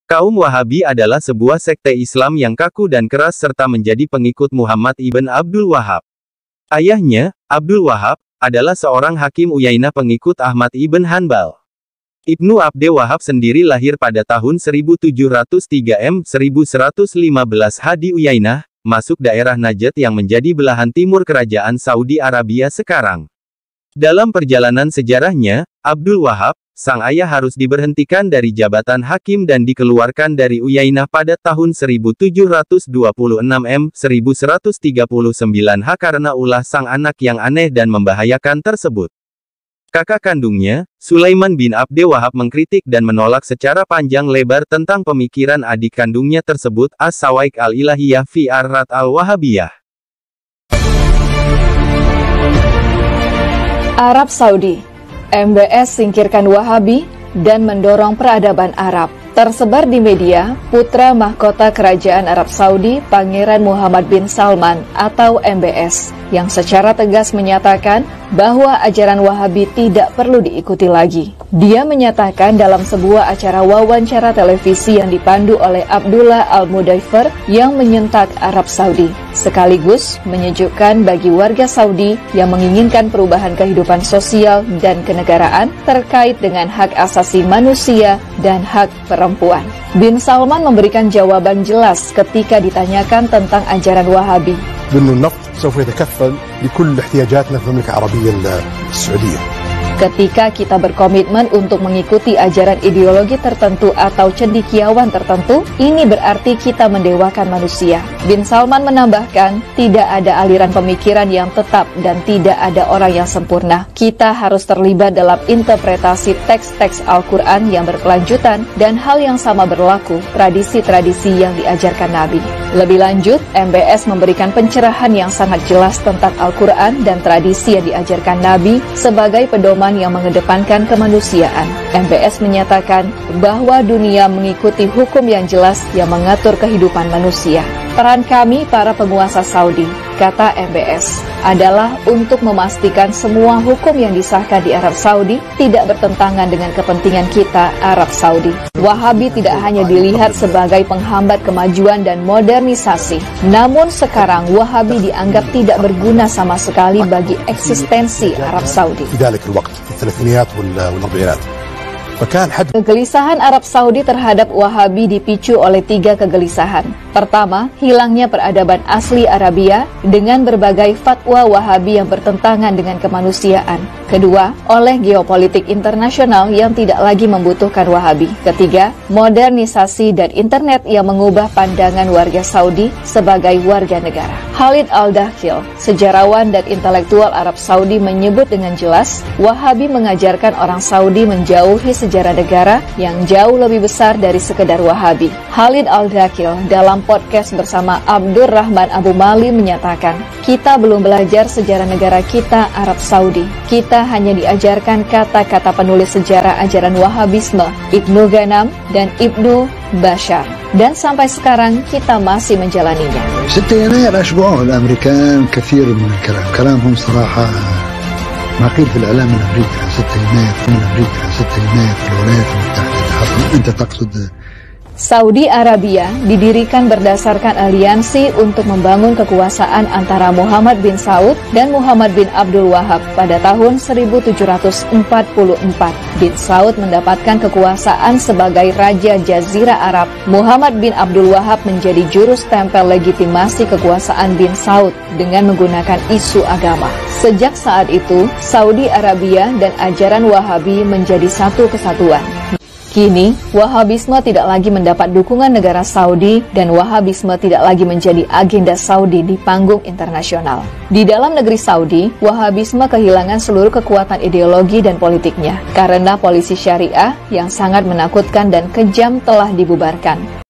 Kaum Wahabi adalah sebuah sekte Islam yang kaku dan keras serta menjadi pengikut Muhammad ibn Abdul Wahhab. Ayahnya, Abdul Wahhab, adalah seorang hakim Uyainah pengikut Ahmad ibn Hanbal. Ibnu Abde Wahhab sendiri lahir pada tahun 1703 1115 H di Uyainah, masuk daerah Najd yang menjadi belahan timur kerajaan Saudi Arabia sekarang. Dalam perjalanan sejarahnya, Abdul Wahhab, sang ayah harus diberhentikan dari jabatan hakim dan dikeluarkan dari Uyainah pada tahun 1726 1139 H karena ulah sang anak yang aneh dan membahayakan tersebut. Kakak kandungnya, Sulaiman bin Abde Wahhab mengkritik dan menolak secara panjang lebar tentang pemikiran adik kandungnya tersebut, As-Sawaik al-Ilahiyah fi Ar-Rad al-Wahabiyah. Arab Saudi, MBS singkirkan Wahabi dan mendorong peradaban Arab. Tersebar di media, putra mahkota Kerajaan Arab Saudi, Pangeran Muhammad bin Salman atau MBS, yang secara tegas menyatakan bahwa ajaran Wahabi tidak perlu diikuti lagi. Dia menyatakan dalam sebuah acara wawancara televisi yang dipandu oleh Abdullah Al-Mudaifer yang menyentak Arab Saudi, sekaligus menyejukkan bagi warga Saudi yang menginginkan perubahan kehidupan sosial dan kenegaraan terkait dengan hak asasi manusia dan hak perempuan. Bin Salman memberikan jawaban jelas ketika ditanyakan tentang ajaran Wahabi. بأن النفط سوف يتكفل بكل احتياجاتنا في المملكة العربية السعودية. Ketika kita berkomitmen untuk mengikuti ajaran ideologi tertentu atau cendekiawan tertentu, ini berarti kita mendewakan manusia. Bin Salman menambahkan, tidak ada aliran pemikiran yang tetap dan tidak ada orang yang sempurna. Kita harus terlibat dalam interpretasi teks-teks Al-Quran yang berkelanjutan, dan hal yang sama berlaku tradisi-tradisi yang diajarkan Nabi. Lebih lanjut, MBS memberikan pencerahan yang sangat jelas tentang Al-Quran dan tradisi yang diajarkan Nabi sebagai pedoman yang mengedepankan kemanusiaan. MBS menyatakan bahwa dunia mengikuti hukum yang jelas yang mengatur kehidupan manusia. Peran kami para penguasa Saudi, kata MBS, adalah untuk memastikan semua hukum yang disahkan di Arab Saudi tidak bertentangan dengan kepentingan kita Arab Saudi. Wahabi tidak hanya dilihat sebagai penghambat kemajuan dan modernisasi, namun sekarang Wahabi dianggap tidak berguna sama sekali bagi eksistensi Arab Saudi. Kegelisahan Arab Saudi terhadap Wahabi dipicu oleh 3 kegelisahan. Pertama, hilangnya peradaban asli Arabia dengan berbagai fatwa Wahabi yang bertentangan dengan kemanusiaan. Kedua, oleh geopolitik internasional yang tidak lagi membutuhkan Wahabi. Ketiga, modernisasi dan internet yang mengubah pandangan warga Saudi sebagai warga negara. Khalid Al-Dakhil, sejarawan dan intelektual Arab Saudi, menyebut dengan jelas, Wahabi mengajarkan orang Saudi menjauhi sejarah negara yang jauh lebih besar dari sekedar Wahabi. Khalid Al-Dakhil dalam podcast bersama Abdur Rahman Abu Mali menyatakan, kita belum belajar sejarah negara kita Arab Saudi. Kita hanya diajarkan kata-kata penulis sejarah ajaran Wahabisme, Ibnu Ghanam dan Ibnu Bashar. Dan sampai sekarang kita masih menjalaninya. 6 يناير أشبعوه الأمريكان كثير من الكلام. كلامهم صراحة ما قيل في الإعلام من أمريكا 6 يناير من أمريكا 6 يناير في الولايات المتحدة. أنت تقصد Saudi Arabia didirikan berdasarkan aliansi untuk membangun kekuasaan antara Muhammad bin Saud dan Muhammad bin Abdul Wahhab pada tahun 1744. Bin Saud mendapatkan kekuasaan sebagai Raja Jazirah Arab. Muhammad bin Abdul Wahhab menjadi juru stempel legitimasi kekuasaan bin Saud dengan menggunakan isu agama. Sejak saat itu, Saudi Arabia dan ajaran Wahabi menjadi satu kesatuan. Kini, Wahabisme tidak lagi mendapat dukungan negara Saudi dan Wahabisme tidak lagi menjadi agenda Saudi di panggung internasional. Di dalam negeri Saudi, Wahabisme kehilangan seluruh kekuatan ideologi dan politiknya karena polisi syariah yang sangat menakutkan dan kejam telah dibubarkan.